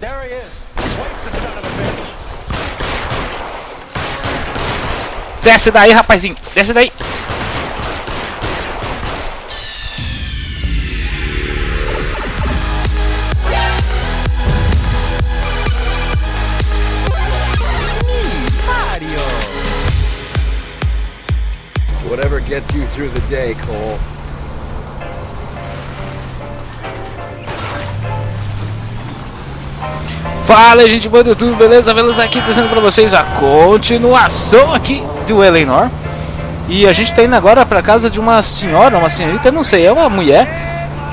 There he is. Wait the son of a bitch. Desce daí, rapazinho. Desce daí. Whatever gets you through the day, Cole. Fala, gente boa do YouTube, beleza? Vamos aqui trazendo pra vocês a continuação aqui do L.A Noire. E a gente tá indo agora pra casa de uma senhora, uma senhorita, não sei, é uma mulher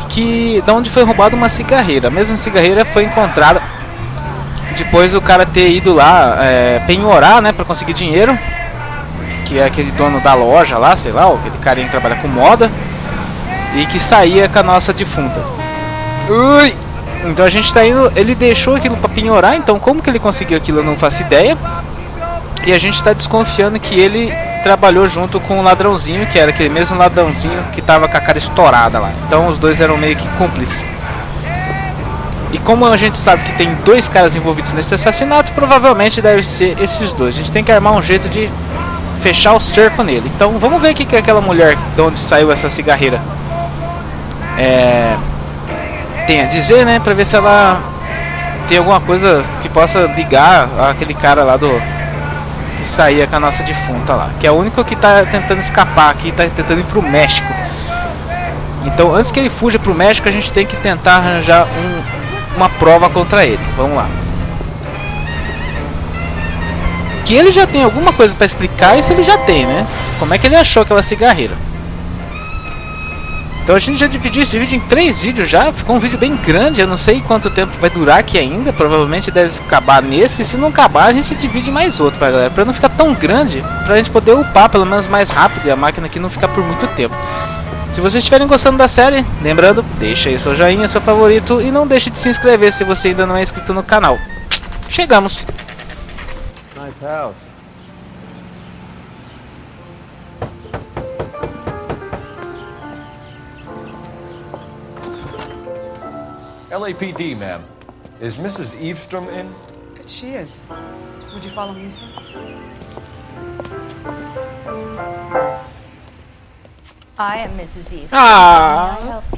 que da onde foi roubada uma cigarreira. A mesma cigarreira foi encontrada depois do cara ter ido lá penhorar, né, pra conseguir dinheiro. Que é aquele dono da loja lá, sei lá, aquele carinha que trabalha com moda. E que saía com a nossa defunta. Ui! Então a gente tá indo, ele deixou aquilo pra penhorar, então como que ele conseguiu aquilo eu não faço ideia. E a gente tá desconfiando que ele trabalhou junto com o ladrãozinho, que era aquele mesmo ladrãozinho que tava com a cara estourada lá. Então os dois eram meio que cúmplices. E como a gente sabe que tem dois caras envolvidos nesse assassinato, provavelmente deve ser esses dois. A gente tem que armar um jeito de fechar o cerco nele. Então vamos ver o que é aquela mulher de onde saiu essa cigarreira tem a dizer, né, pra ver se ela tem alguma coisa que possa ligar aquele cara lá do que saía com a nossa defunta lá, que é o único que tá tentando escapar aqui, tá tentando ir pro México. Então antes que ele fuja pro México, a gente tem que tentar arranjar uma prova contra ele. Vamos lá. Que ele já tem alguma coisa pra explicar, isso ele já tem, né? Como é que ele achou aquela cigarreira? Então a gente já dividiu esse vídeo em 3 vídeos já, ficou um vídeo bem grande, eu não sei quanto tempo vai durar aqui ainda, provavelmente deve acabar nesse, se não acabar a gente divide mais outro pra galera, pra não ficar tão grande, pra gente poder upar pelo menos mais rápido e a máquina aqui não ficar por muito tempo. Se vocês estiverem gostando da série, lembrando, deixa aí seu joinha, seu favorito e não deixe de se inscrever se você ainda não é inscrito no canal. Chegamos! Nice house. LAPD, ma'am. Is Mrs. Eavestrom in? She is. Would you follow me, sir? I am Mrs. Eve. Ah, Can I help you?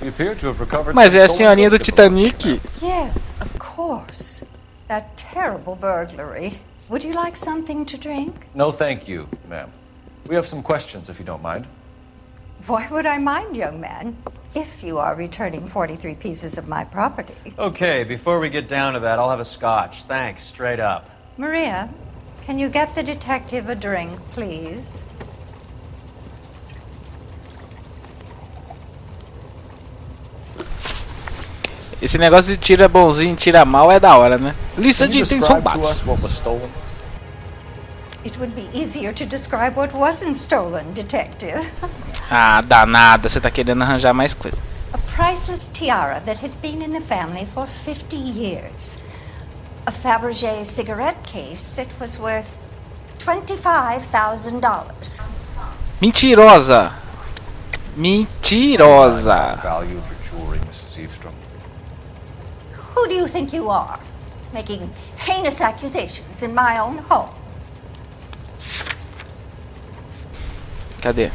You appear to have recovered mas some é a stolen senhorinha do goods deposit. Titanic. Yes, of course. That terrible burglary. Would you like something to drink? No, thank you, ma'am. We have some questions, if you don't mind. Why would I mind, young man? If you are returning 43 pieces of my property. Okay, before we get down to that, I'll have a scotch. Thanks, straight up. Maria, can you get the detective a drink, please? Esse negócio de tira bonzinho, tira mal é da hora, né? Lista Can de you itens describe to roubados. us what was stolen? It would be easier to describe what wasn't stolen, detective. Ah, danada, você tá querendo arranjar mais coisa. A priceless tiara that has been in the family for 50 years. A Fabergé cigarette case that was worth $25,000. Mentirosa! Mentirosa! Value of your jewelry, Mrs. Eavestrom. Who do you think you are? Making heinous accusations in my own home. Cadê?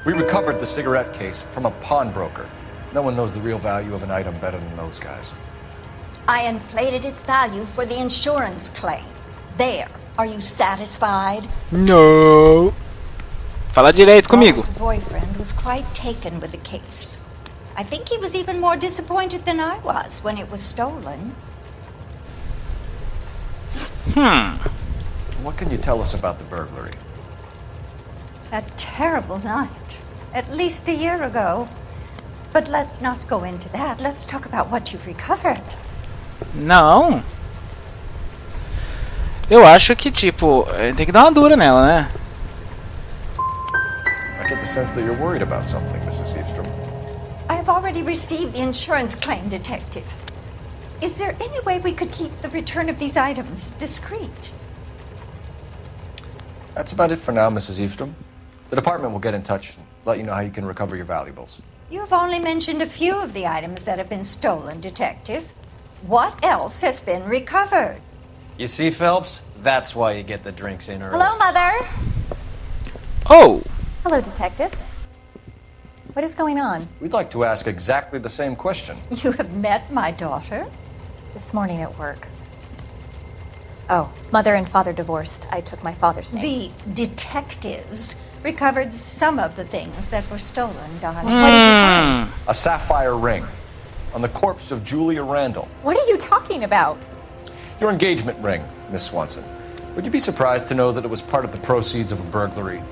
We recovered the cigarette case from a pawnbroker. No one knows the real value of an item better than those guys. I inflated its value for the insurance claim. There. Are you satisfied? No. Fala direito comigo. Paul's boyfriend was quite taken with the case. I think he was even more disappointed than I was when it was stolen. What can you tell us about the burglary? A terrible night. At least a year ago. But let's not go into that. Let's talk about what you've recovered. Não. Eu acho que, tipo, tem que dar uma dura nela, né? I get the sense that you're worried about something, Mrs. Eavestrom. I have already received the insurance claim, Detective. Is there any way we could keep the return of these items discreet? That's about it for now, Mrs. Eastrom. The department will get in touch and let you know how you can recover your valuables. You've only mentioned a few of the items that have been stolen, Detective. What else has been recovered? You see, Phelps? That's why you get the drinks in early. Hello, Mother. Oh! Hello, detectives. What is going on? We'd like to ask exactly the same question. You have met my daughter? This morning at work. Oh, mother and father divorced. I took my father's name. The detectives recovered some of the things that were stolen, darling. What did you find? A sapphire ring on the corpse of Julia Randall. What are you talking about? Your engagement ring, Miss Swanson. Would you be surprised to know that it was part of the proceeds of a burglary?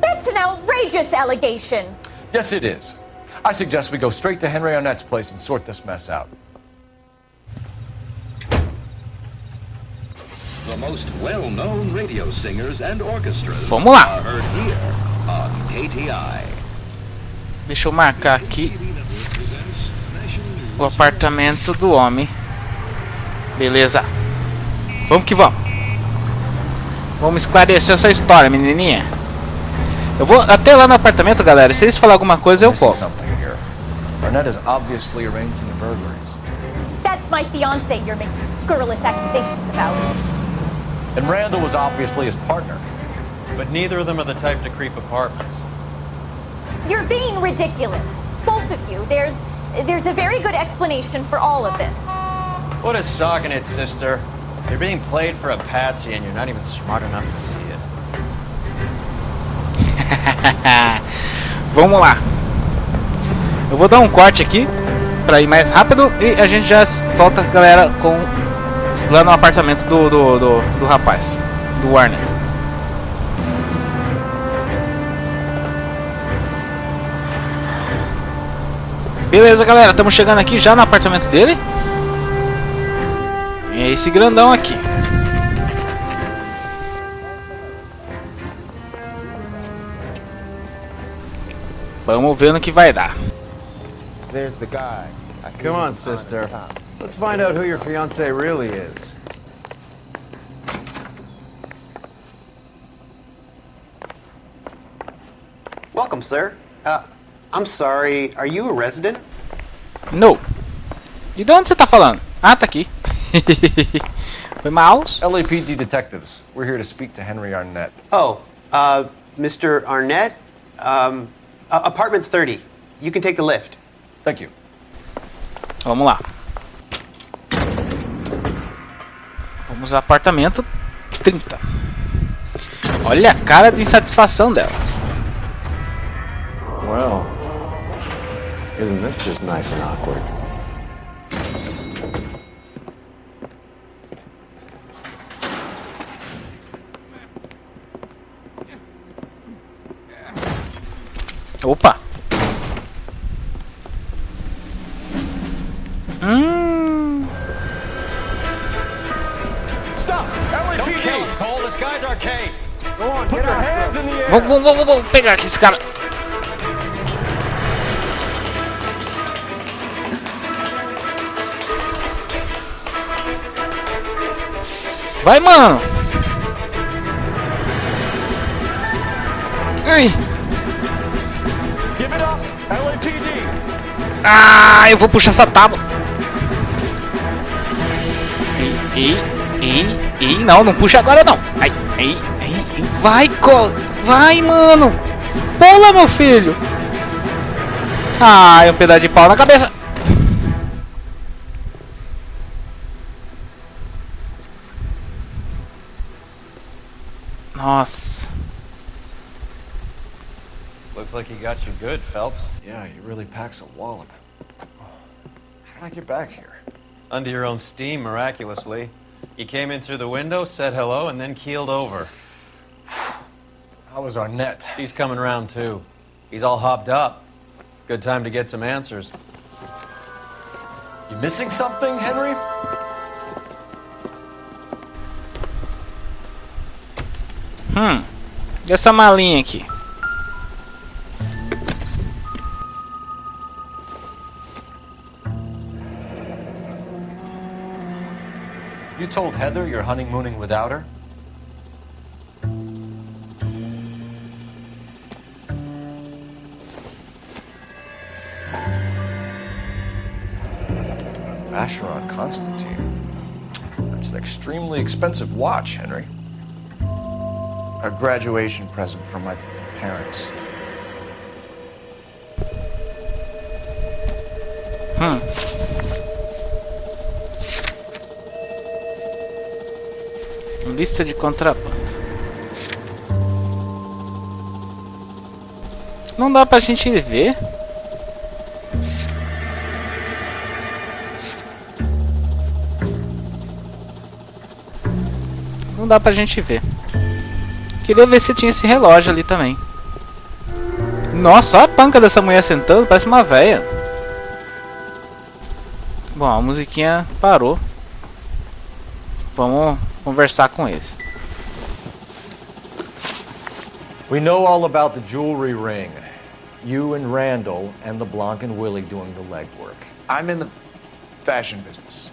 That's an outrageous allegation. Yes, it is. I suggest we go straight to Henry Arnett's place and sort this mess out. The most well-known radio singers and orchestras Vamos lá. are heard here on KTI. Deixa eu marcar aqui o apartamento do homem. Beleza. Vamos que vamos. Vamos esclarecer essa história, menininha. Eu vou até lá no apartamento, galera. Se eles falarem alguma coisa, eu volto. Arnett is obviously arranging the burglaries. That's my fiance you're making scurrilous accusations about. And Randall was obviously his partner. But neither of them are the type to creep apartments. You're being ridiculous. Both of you. There's a very good explanation for all of this. What is socking it, sister? You're being played for a patsy and you're not even smart enough to see it. Vamos lá. Eu vou dar um corte aqui pra ir mais rápido e a gente já volta, galera, com lá no apartamento do rapaz, do Arnett. Beleza, galera, estamos chegando aqui já no apartamento dele. É esse grandão aqui. Vamos ver no que vai dar. There's the guy. Come on, sister. Let's find out who your fiance really is. Welcome, sir. I'm sorry, are you a resident? No. E de onde você tá falando? Ah, tá aqui. Foi mouse? LAPD detectives. We're here to speak to Henry Arnett. Oh, Mr. Arnett? Apartment 30. You can take the lift. Thank you. Vamos lá. Vamos ao apartamento 30. Olha a cara de insatisfação dela. Well, isn't this just nice and awkward? Opa. Stop! LAPD! Cole, this guy's our case. Go on, put your hands in the air! Vamos pegar aqui esse cara. Vai, mano. Ai. Give it up, LAPD! Ah, eu vou puxar essa tábua. Não puxa agora não. Vai, vai, mano. Pula, meu filho. Ah, é um pedaço de pau na cabeça. Nossa. Looks like he got you good, Phelps. Yeah, he really packs a wallop. How did I get back here? Under your own steam, miraculously. You came in through the window, said hello, and then keeled over. How was Arnett? He's coming around, too. He's all hopped up. Good time to get some answers. You missing something, Henry? E essa malinha aqui? You told Heather you're honeymooning without her? Vacheron Constantine. That's an extremely expensive watch, Henry. A graduation present from my parents. Lista de contrabando. Não dá pra gente ver. Não dá pra gente ver. Queria ver se tinha esse relógio ali também. Nossa, olha a panca dessa mulher sentando, parece uma véia. Bom, a musiquinha parou. Vamos conversar com eles. We know all about the jewelry ring. You and Randall and LeBlanc and Willie doing the legwork. I'm in the fashion business.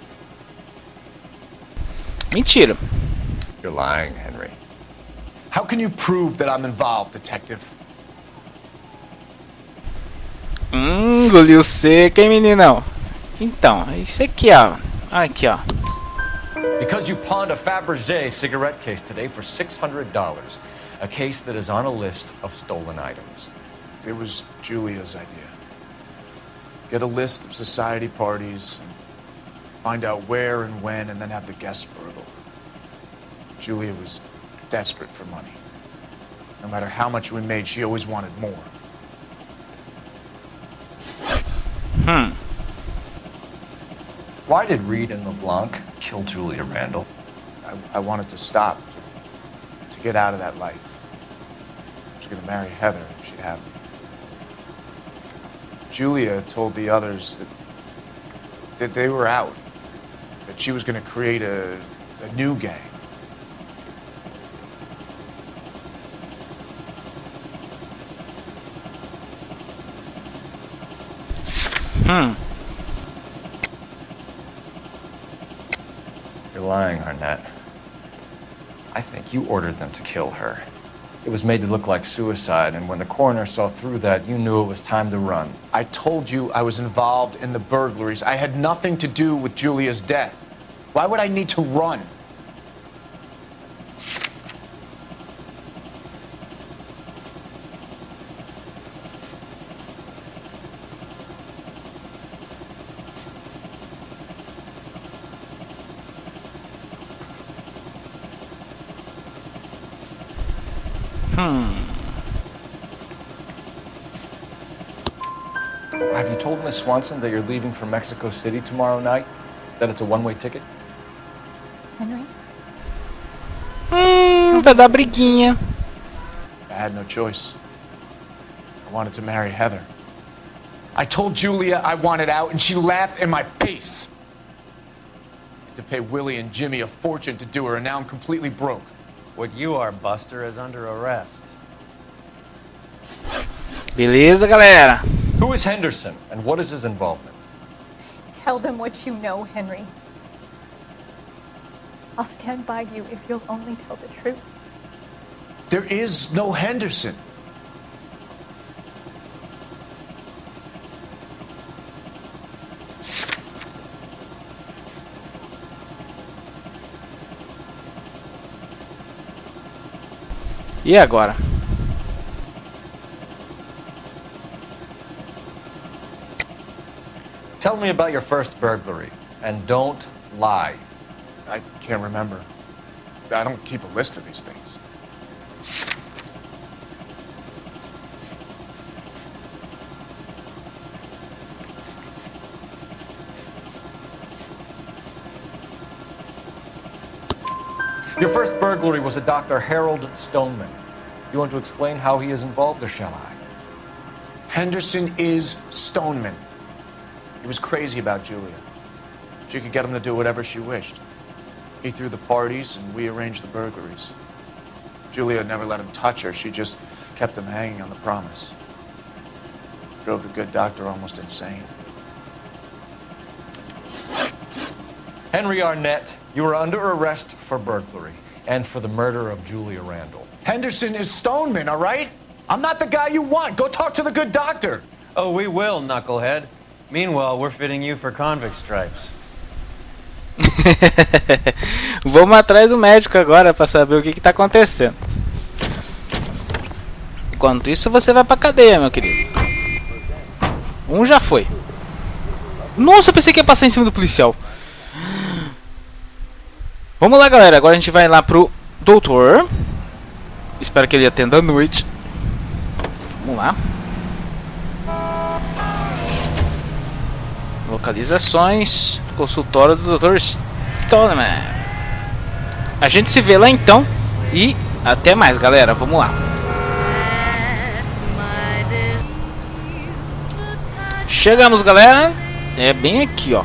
Mentira. You're lying, Henry. How can you prove that I'm involved, detective? Engoliu seco, hein, meninão? Então, isso aqui, ó. Aqui, ó. Because you pawned a Fabergé cigarette case today for $600. A case that is on a list of stolen items. It was Julia's idea. Get a list of society parties, find out where and when, and then have the guests burgle. Julia was desperate for money. No matter how much we made, she always wanted more. Why did Reed and LeBlanc kill Julia Randall? I wanted to stop, to get out of that life. I was going to marry Heather if she'd have me. Julia told the others that they were out, that she was going to create a new gang. You're lying, Arnett. I think you ordered them to kill her. It was made to look like suicide, and when the coroner saw through that, you knew it was time to run. I told you I was involved in the burglaries. I had nothing to do with Julia's death. Why would I need to run? Have you told Miss Swanson that you're leaving for Mexico City tomorrow night? That it's a one-way ticket? Henry? Vai dar briguinha. I had no choice. I wanted to marry Heather. I told Julia I wanted out, and she laughed in my face. I had to pay Willie and Jimmy a fortune to do her, and now I'm completely broke. What you are, Buster, is under arrest. Beleza, galera. Who is Henderson, and what is his involvement? Tell them what you know, Henry. I'll stand by you if you'll only tell the truth. There is no Henderson. E agora? Tell me about your first burglary, and don't lie. I can't remember. I don't keep a list of these things. Your first burglary was a Dr. Harold Stoneman. You want to explain how he is involved, or shall I? Henderson is Stoneman. He was crazy about Julia. She could get him to do whatever she wished. He threw the parties, and we arranged the burglaries. Julia never let him touch her. She just kept him hanging on the promise. Drove the good doctor almost insane. Henry Arnett, you are under arrest for burglary and for the murder of Julia Randall. Henderson is Stoneman, all right? I'm not the guy you want. Go talk to the good doctor. Oh, we will, knucklehead. Meanwhile, we're fitting you for convict stripes. Vamos atrás do médico agora pra saber o que tá acontecendo. Enquanto isso, você vai pra cadeia, meu querido. Um já foi. Nossa, eu pensei que ia passar em cima do policial. Vamos lá, galera. Agora a gente vai lá pro doutor. Espero que ele atenda à noite. Vamos lá. Localizações. Consultório do Dr. Stoneman. A gente se vê lá então. E até mais, galera. Vamos lá. Chegamos, galera. É bem aqui, ó.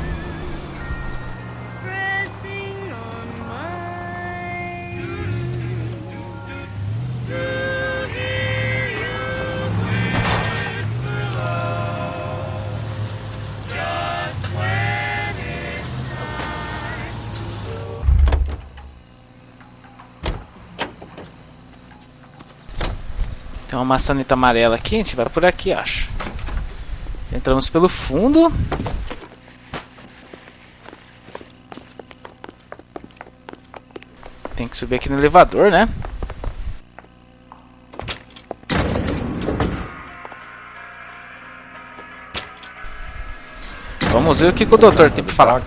Tem uma maçaneta amarela aqui, a gente vai por aqui, acho. Entramos pelo fundo. Tem que subir aqui no elevador, né? Vamos ver o que o doutor tem pra falar.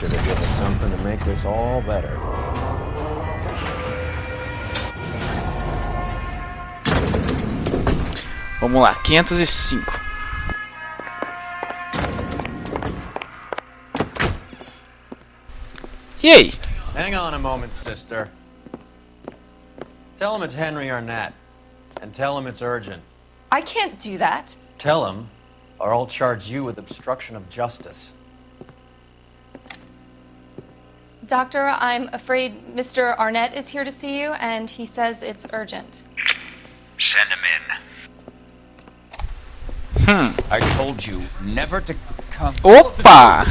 Vamos lá, 505. E aí? Hang on a moment, sister. Tell him it's Henry Arnett. And tell him it's urgent. I can't do that. Tell him, or I'll charge you with obstruction of justice. Doctor, I'm afraid Mr. Arnett is here to see you, and he says it's urgent. Send him in. I told you never to come. Opa!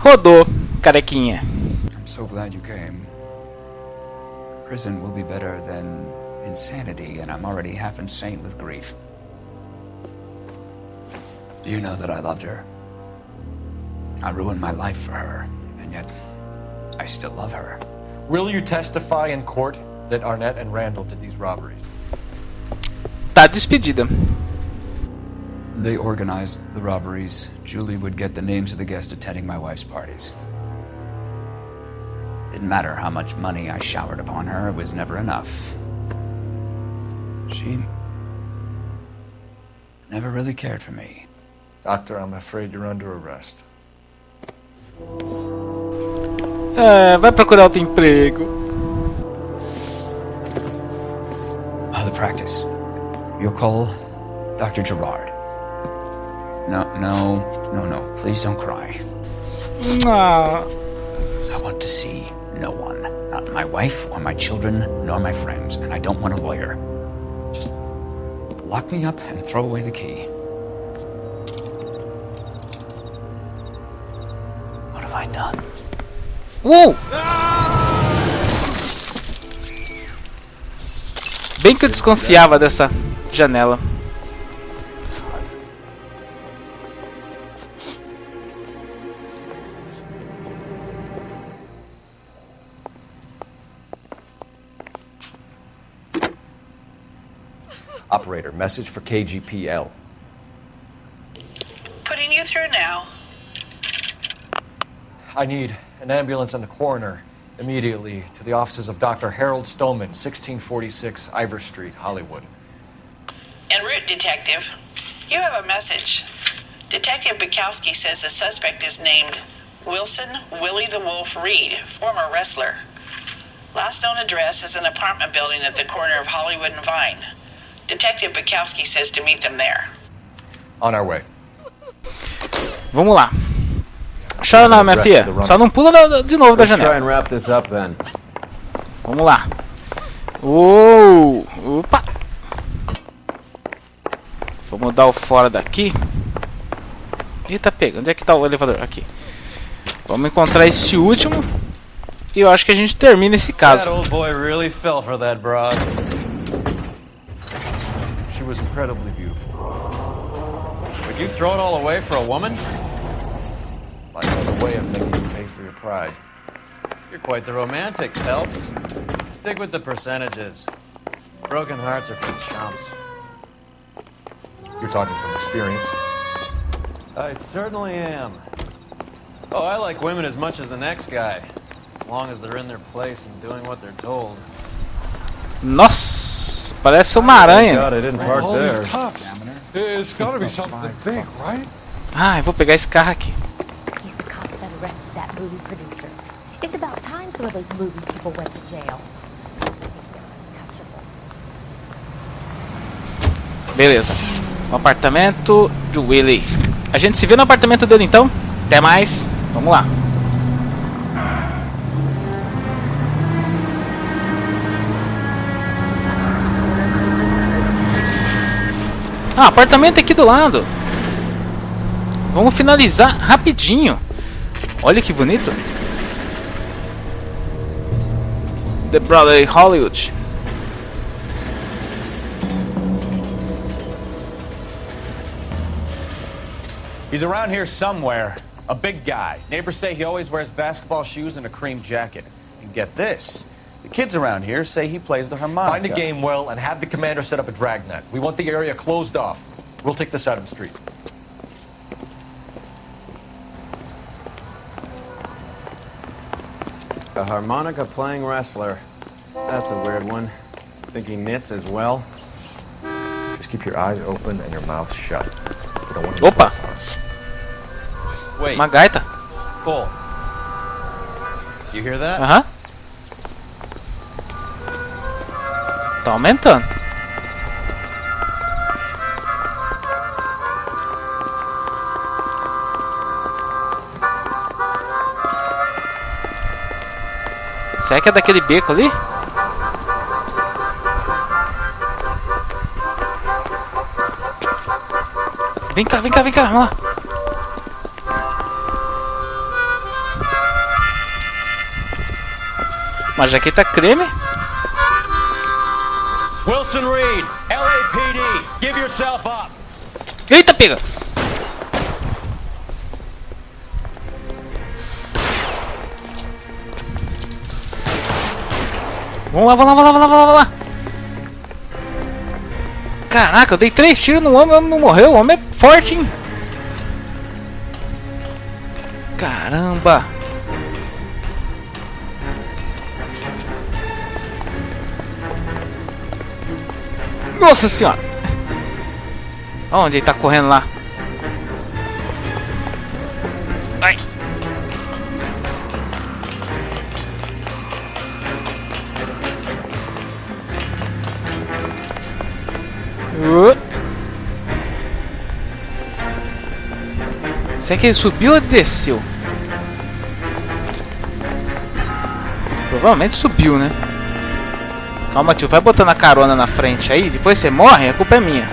Rodou, carequinha. I'm so glad you came. Prison will be better than insanity, and I'm already half insane with grief. Do you know that I loved her? I ruined my life for her, and yet I still love her. Will you testify in court that Arnett and Randall did these robberies? Tá despedida. They organized the robberies. Julie would get the names of the guests attending my wife's parties. Didn't matter how much money I showered upon her, it was never enough. She never really cared for me. Doctor, I'm afraid you're under arrest. Vai procurar outro emprego. The practice. You'll call Dr. Gerard. No. Please don't cry. Ah. I want to see no one. Not my wife or my children, nor my friends. And I don't want a lawyer. Just lock me up and throw away the key. What have I done? Uou! Bem que eu desconfiava dessa janela. Operator, message for KGPL. Putting you through now. I need an ambulance and the coroner immediately to the offices of Dr. Harold Stoneman, 1646 Ivor Street, Hollywood. En route, Detective. You have a message. Detective Bukowski says the suspect is named Wilson Willie the Wolf Reed, former wrestler. Last known address is an apartment building at the corner of Hollywood and Vine. Detective Bukowski says to meet them there. On our way. Vamos lá. Chora não, minha filha. Só não pula de novo da janela. Try and wrap this up then. Vamos lá. Opa. Vamos dar o fora daqui. Eita, pega. Onde é que tá o elevador? Aqui. Vamos encontrar esse último. E eu acho que a gente termina esse caso. That old boy really fell for that broad. She was incredibly beautiful. Would you throw it all away for a woman? way of making you pay for your pride. You're quite the romantic, Phelps. Stick with the percentages. Broken hearts are for chumps. You're talking from experience. I certainly am. Oh, I like women as much as the next guy. As long as they're in their place and doing what they're told. Nossa, parece uma aranha. God, I didn't park there. It's gotta be something big, right? Ah, eu vou pegar esse carro aqui. He's the cop that arrested that movie producer. It's about time some of those movie people went to jail. Beleza. O apartamento do Willie. A gente se vê no apartamento dele então. Até mais. Vamos lá. Ah, apartamento aqui do lado. Vamos finalizar rapidinho. Olha que bonito. The Broadway Hollywood. He's around here somewhere. A big guy. Neighbors say he always wears basketball shoes and a cream jacket. And get this. The kids around here say he plays the harmonica. Find a game well and have the commander set up a dragnet. We want the area closed off. We'll take this side of the street. A harmonica playing wrestler. That's a weird one. Think he knits as well? Just keep your eyes open and your mouth shut. We don't want Opa! Wait. Uma gaita. Cole. You hear that? Aham. Tá aumentando. Será que é daquele beco ali? Vem cá, vem cá, vem cá, vamos lá. Uma jaqueta creme. Wilson Reed, LAPD, give yourself up. Eita, pega! Vamos lá, vamos lá, vamos lá, vamos lá, vamos lá. Caraca, eu dei 3 tiros no homem, o homem não morreu. O homem é forte, hein? Caramba! Nossa senhora! Onde ele tá correndo lá? Ai! Será que ele subiu ou desceu? Provavelmente subiu, né? Calma, tio, vai botando a carona na frente aí, depois você morre, a culpa é minha.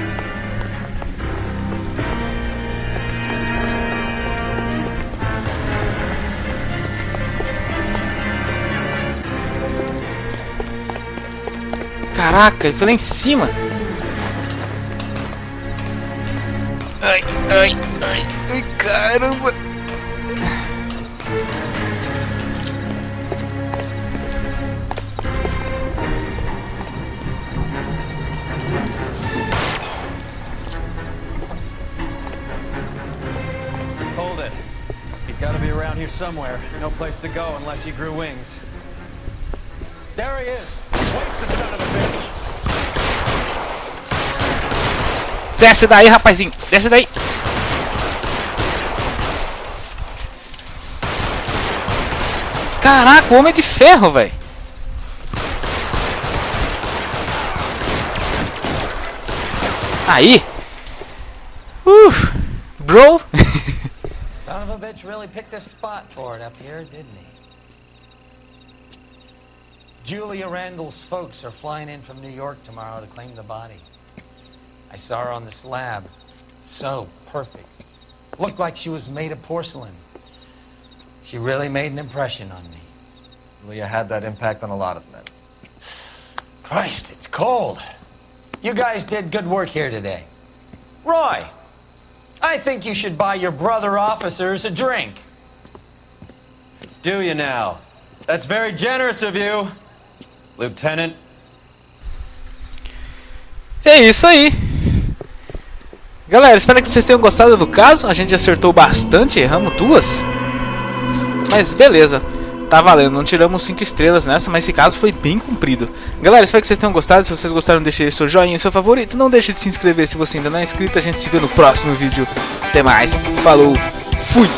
Caraca, ele foi lá em cima. Ai, ai, ai, ai, caramba. Hold it. He's got to be around here somewhere. No place to go unless he grew wings. There he is. Wait the son of a bitch. Desce daí, rapazinho. Desce daí. Caraca, o homem é de ferro, velho. Aí. Bro. Son of a bitch really picked a spot for it up here, didn't he? Julia Randall's folks are flying in from New York tomorrow to claim the body. I saw her on the slab. So perfect. Looked like she was made of porcelain. She really made an impression on me. Leah had that impact on a lot of men. Christ, it's cold. You guys did good work here today. Roy, I think you should buy your brother officers a drink. Do you now? That's very generous of you, Lieutenant. É isso aí. Galera, espero que vocês tenham gostado do caso. A gente acertou bastante, erramos 2. Mas beleza, tá valendo. Não tiramos 5 estrelas nessa, mas esse caso foi bem comprido. Galera, espero que vocês tenham gostado. Se vocês gostaram, deixe seu joinha, seu favorito. Não deixe de se inscrever se você ainda não é inscrito. A gente se vê no próximo vídeo. Até mais, falou, fui!